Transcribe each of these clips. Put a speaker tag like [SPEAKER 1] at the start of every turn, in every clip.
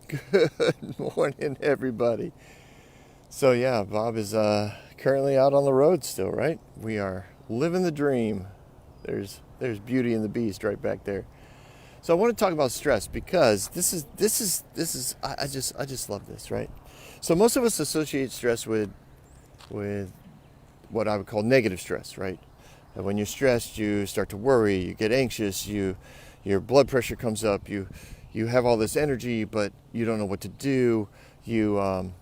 [SPEAKER 1] Good morning, everybody. So yeah, Bob is currently out on the road still, right? We are living the dream. There's Beauty and the Beast right back there. So I want to talk about stress because this is I just love this, right? So most of us associate stress with what I would call negative stress, right? And when you're stressed, you start to worry, you get anxious, your blood pressure comes up, you have all this energy, but you don't know what to do. You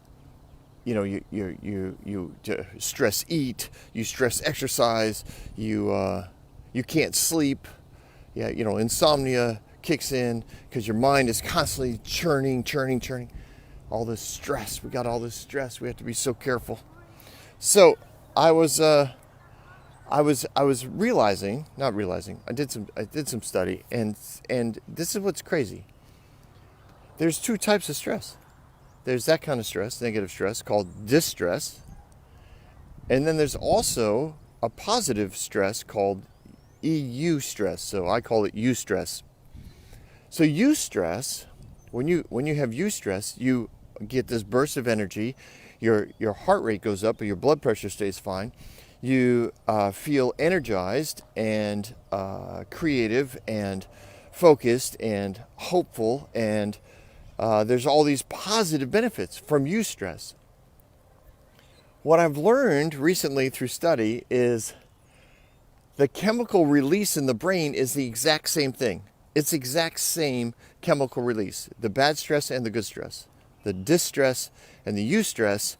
[SPEAKER 1] stress eat, you stress exercise, you can't sleep. Yeah, insomnia kicks in because your mind is constantly churning. All this stress. We got all this stress. We have to be so careful. So I was realizing, not realizing, I did some study, and this is what's crazy. There's two types of stress. There's that kind of stress, negative stress, called distress. And then there's also a positive stress called EU stress. So I call it eustress. So eustress, when you have eustress, you get this burst of energy. Your heart rate goes up, but your blood pressure stays fine. You feel energized and creative and focused and hopeful, and there's all these positive benefits from eustress. What I've learned recently through study is the chemical release in the brain is the exact same thing. It's the exact same chemical release, the bad stress and the good stress. The distress and the eustress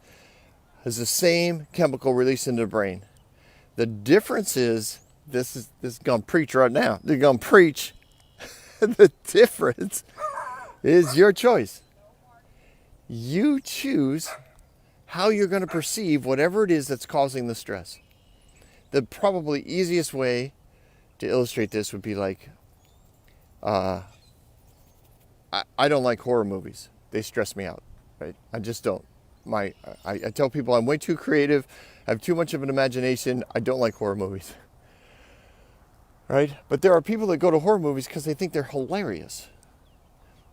[SPEAKER 1] is the same chemical release in the brain. The difference is, this is going to preach right now. They're going to preach. The difference is your choice. You choose how you're going to perceive whatever it is that's causing the stress. The probably easiest way to illustrate this would be like, I don't like horror movies. They stress me out, right? I just don't. I tell people I'm way too creative. I have too much of an imagination. I don't like horror movies, right? But there are people that go to horror movies because they think they're hilarious.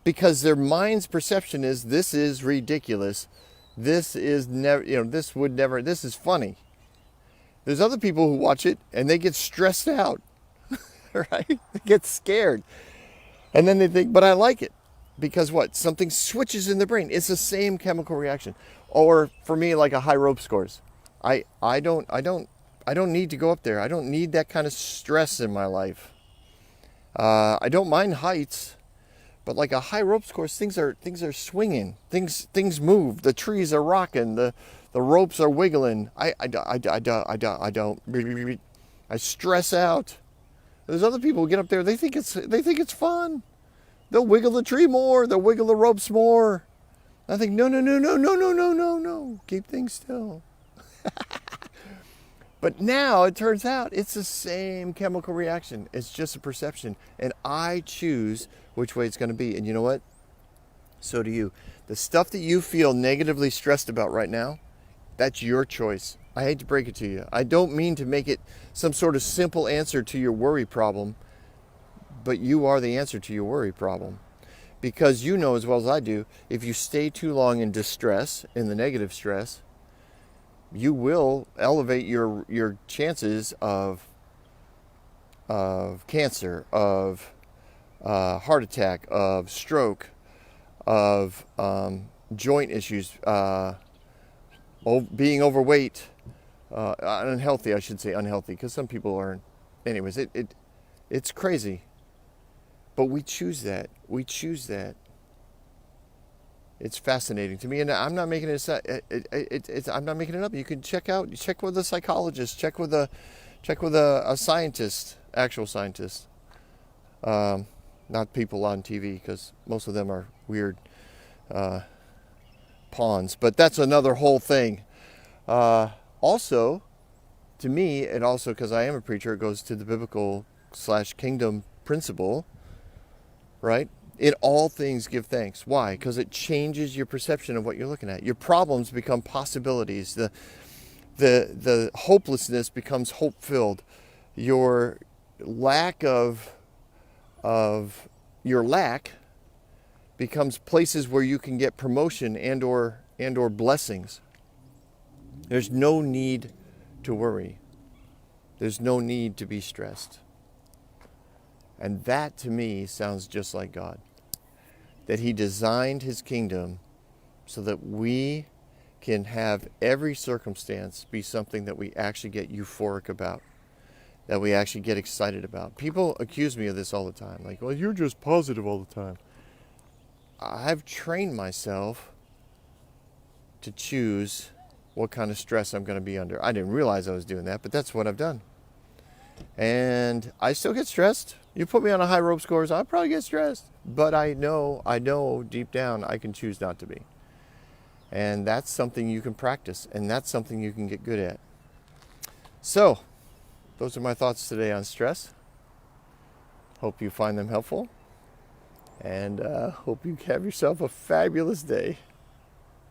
[SPEAKER 1] Because their mind's perception is, this is ridiculous. This is never, this is funny. There's other people who watch it and they get stressed out, right? They get scared. And then they think, but I like it. Because what? Something switches in the brain. It's the same chemical reaction. Or for me, like a high ropes course. I don't need to go up there. I don't need that kind of stress in my life. I don't mind heights. But like a high ropes course, things are swinging. Things move. The trees are rocking. The ropes are wiggling. I don't. I stress out. There's other people who get up there. They think it's fun. They'll wiggle the tree more. They'll wiggle the ropes more. I think no. Keep things still. But now it turns out it's the same chemical reaction. It's just a perception. And I choose which way it's going to be. And you know what? So do you. The stuff that you feel negatively stressed about right now, that's your choice. I hate to break it to you. I don't mean to make it some sort of simple answer to your worry problem, but you are the answer to your worry problem. Because you know as well as I do, if you stay too long in distress, in the negative stress, you will elevate your chances of cancer, of heart attack, of stroke, of joint issues, being overweight, unhealthy, I should say unhealthy, because some people aren't. Anyways, it's crazy. But we choose that. We choose that. It's fascinating to me, and I'm not making it. I'm not making it up. You can check with a psychologist, check with a scientist, actual scientist, not people on TV, because most of them are weird pawns. But that's another whole thing. Also, to me, and also because I am a preacher, it goes to the biblical / kingdom principle, right? In all things give thanks. Why? Because it changes your perception of what you're looking at. Your problems become possibilities. The hopelessness becomes hope-filled. Your lack becomes places where you can get promotion and or blessings. There's no need to worry. There's no need to be stressed. And that to me sounds just like God. That he designed his kingdom so that we can have every circumstance be something that we actually get euphoric about, that we actually get excited about. People accuse me of this all the time. Like, well, you're just positive all the time. I've trained myself to choose what kind of stress I'm going to be under. I didn't realize I was doing that, but that's what I've done. And I still get stressed. You put me on a high rope scores, I'll probably get stressed. But I know deep down I can choose not to be. And that's something you can practice, and that's something you can get good at. So, those are my thoughts today on stress. Hope you find them helpful, and hope you have yourself a fabulous day.